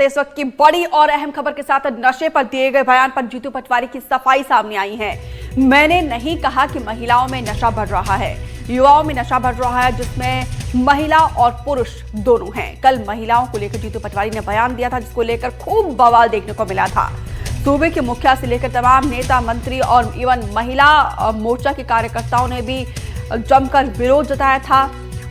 इस वक्त की बड़ी और अहम खबर के साथ नशे पर दिए गए बयान पर जीतू पटवारी की सफाई सामने आई है। मैंने नहीं कहा कि महिलाओं में नशा बढ़ रहा है, युवाओं में नशा बढ़ रहा है, जिसमें महिला और पुरुष दोनों हैं। कल महिलाओं को लेकर जीतू पटवारी ने बयान दिया था, जिसको लेकर खूब बवाल देखने को मिला था। सूबे के मुखिया से लेकर तमाम नेता, मंत्री और इवन महिला मोर्चा के कार्यकर्ताओं ने भी जमकर विरोध जताया था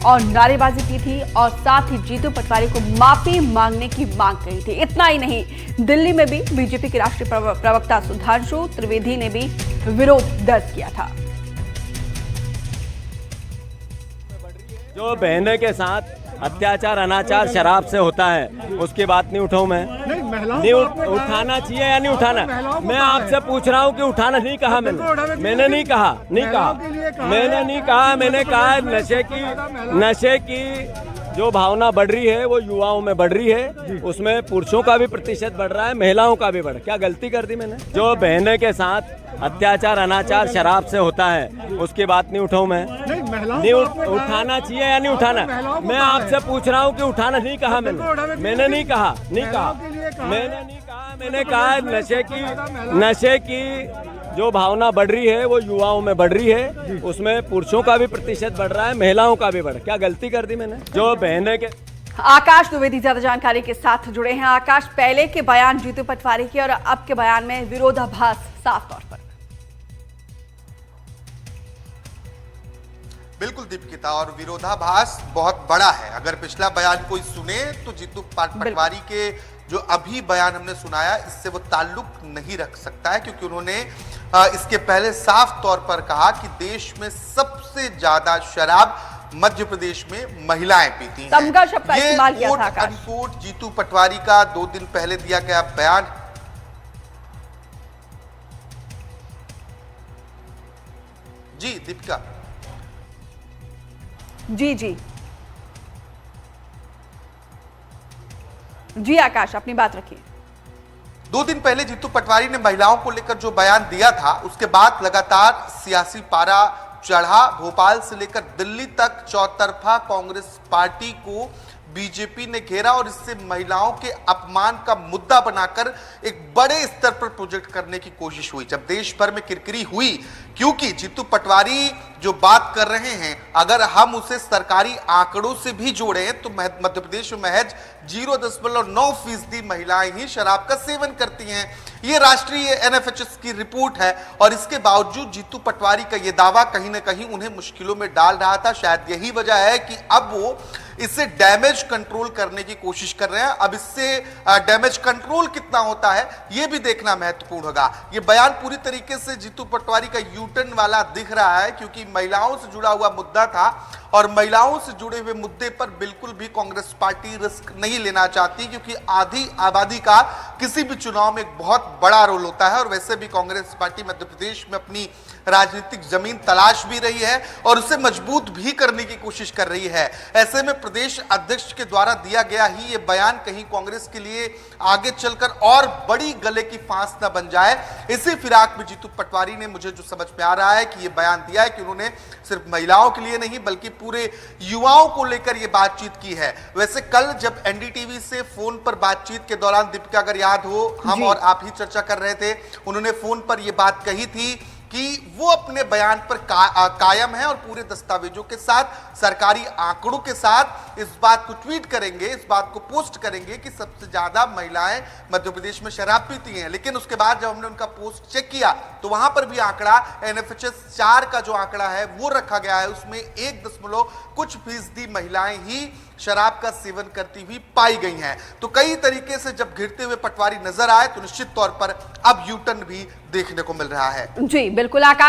और नारेबाजी की थी और साथ ही जीतू पटवारी को माफी मांगने की मांग की थी। इतना ही नहीं, दिल्ली में भी बीजेपी के राष्ट्रीय प्रवक्ता सुधांशु त्रिवेदी ने भी विरोध दर्ज किया था। जो बहनों के साथ अत्याचार अनाचार शराब से होता है, उसकी बात नहीं उठाऊं मैं। नहीं उठाना चाहिए या नहीं उठाना? मैं आपसे पूछ रहा हूं कि उठाना। नहीं कहा मैंने नहीं कहा मैंने कहा नशे की जो भावना बढ़ रही है वो युवाओं में बढ़ रही है, उसमें पुरुषों का भी प्रतिशत बढ़ रहा है, महिलाओं का भी बढ़ रहा है। क्या गलती कर दी मैंने? जो बहनों के साथ अत्याचार अनाचार शराब से होता है, उसकी बात नहीं उठाऊं मैं। नहीं उठाना चाहिए या नहीं उठाना? मैं आपसे पूछ रहा हूं कि उठाना। नहीं कहा मैंने नहीं कहा मैंने कहा नशे की जो भावना बढ़ रही है वो युवाओं में बढ़ रही है, उसमें पुरुषों का भी प्रतिशत बढ़ रहा है, महिलाओं का भी बढ़ रहा है। क्या गलती कर दी मैंने? जो बहनों के आकाश द्विवेदी ज्यादा जानकारी के साथ जुड़े हैं। आकाश, पहले के बयान जीतू पटवारी के और अब के बयान में विरोधाभास साफ तौर पर। बिल्कुल दीपिका, और विरोधाभास बहुत बड़ा है। अगर पिछला बयान कोई सुने तो जीतू पटवारी के जो अभी बयान हमने सुनाया, इससे वो ताल्लुक नहीं रख सकता है, क्योंकि उन्होंने इसके पहले साफ तौर पर कहा कि देश में सबसे ज्यादा शराब मध्य प्रदेश में महिलाएं पीती हैं। तमगा शब्द का इस्तेमाल किया था आकाश। अनकोट जीतू पटवारी का 2 दिन पहले दिया गया बयान। जी दीपिका। जी आकाश, अपनी बात रखिए। 2 दिन पहले जीतू पटवारी ने महिलाओं को लेकर जो बयान दिया था, उसके बाद लगातार सियासी पारा चढ़ा। भोपाल से लेकर दिल्ली तक चौतरफा कांग्रेस पार्टी को बीजेपी ने घेरा और इससे महिलाओं के अपमान का मुद्दा बनाकर एक बड़े स्तर पर प्रोजेक्ट करने की कोशिश हुई। जब देश भर में किरकिरी हुई, क्योंकि जीतू पटवारी जो बात कर रहे हैं, अगर हम उसे सरकारी आंकड़ों से भी जोड़ें तो मध्य प्रदेश में महज 0.9% महिलाएं ही शराब का सेवन करती हैं। ये राष्ट्रीय एनएफएचएस की रिपोर्ट है और इसके बावजूद जीतू पटवारी का यह दावा कहीं ना कहीं उन्हें मुश्किलों में डाल रहा था। शायद यही वजह है कि अब वो इससे डैमेज कंट्रोल करने की कोशिश कर रहे हैं। अब इससे डैमेज कंट्रोल कितना होता है यह भी देखना महत्वपूर्ण होगा। यह बयान पूरी तरीके से जीतू पटवारी का यूटर्न वाला दिख रहा है, क्योंकि महिलाओं से जुड़ा हुआ मुद्दा था और महिलाओं से जुड़े हुए मुद्दे पर बिल्कुल भी कांग्रेस पार्टी रिस्क नहीं लेना चाहती, क्योंकि आधी आबादी का किसी भी चुनाव में एक बहुत बड़ा रोल होता है। और वैसे भी कांग्रेस पार्टी मध्य प्रदेश में अपनी राजनीतिक जमीन तलाश भी रही है और उसे मजबूत भी करने की कोशिश कर रही है। ऐसे में प्रदेश अध्यक्ष के द्वारा दिया गया ही ये बयान कहीं कांग्रेस के लिए आगे चलकर और बड़ी गले की फांस न बन जाए, इसी फिराक में जीतू पटवारी ने, मुझे जो समझ में आ रहा है कि ये बयान दिया है कि उन्होंने सिर्फ महिलाओं के लिए नहीं बल्कि पूरे युवाओं को लेकर यह बातचीत की है। वैसे कल जब एनडीटीवी से फोन पर बातचीत के दौरान, दीपिका अगर याद हो, हम और आप ही चर्चा कर रहे थे, उन्होंने फोन पर यह बात कही थी कि वो अपने बयान पर कायम है और पूरे दस्तावेजों के साथ, सरकारी आंकड़ों के साथ इस बात को ट्वीट करेंगे, इस बात को पोस्ट करेंगे कि सबसे ज्यादा महिलाएं मध्य प्रदेश में शराब पीती हैं। लेकिन उसके बाद जब हमने उनका पोस्ट चेक किया तो वहां पर भी आंकड़ा एनएफएचएस 4 का जो आंकड़ा है वो रखा गया है, उसमें 1.कुछ% महिलाएं ही शराब का सेवन करती हुई पाई गई हैं। तो कई तरीके से जब घिरते हुए पटवारी नजर आए तो निश्चित तौर पर अब यूटर्न भी देखने को मिल रहा है। जी बिल्कुल आकाश।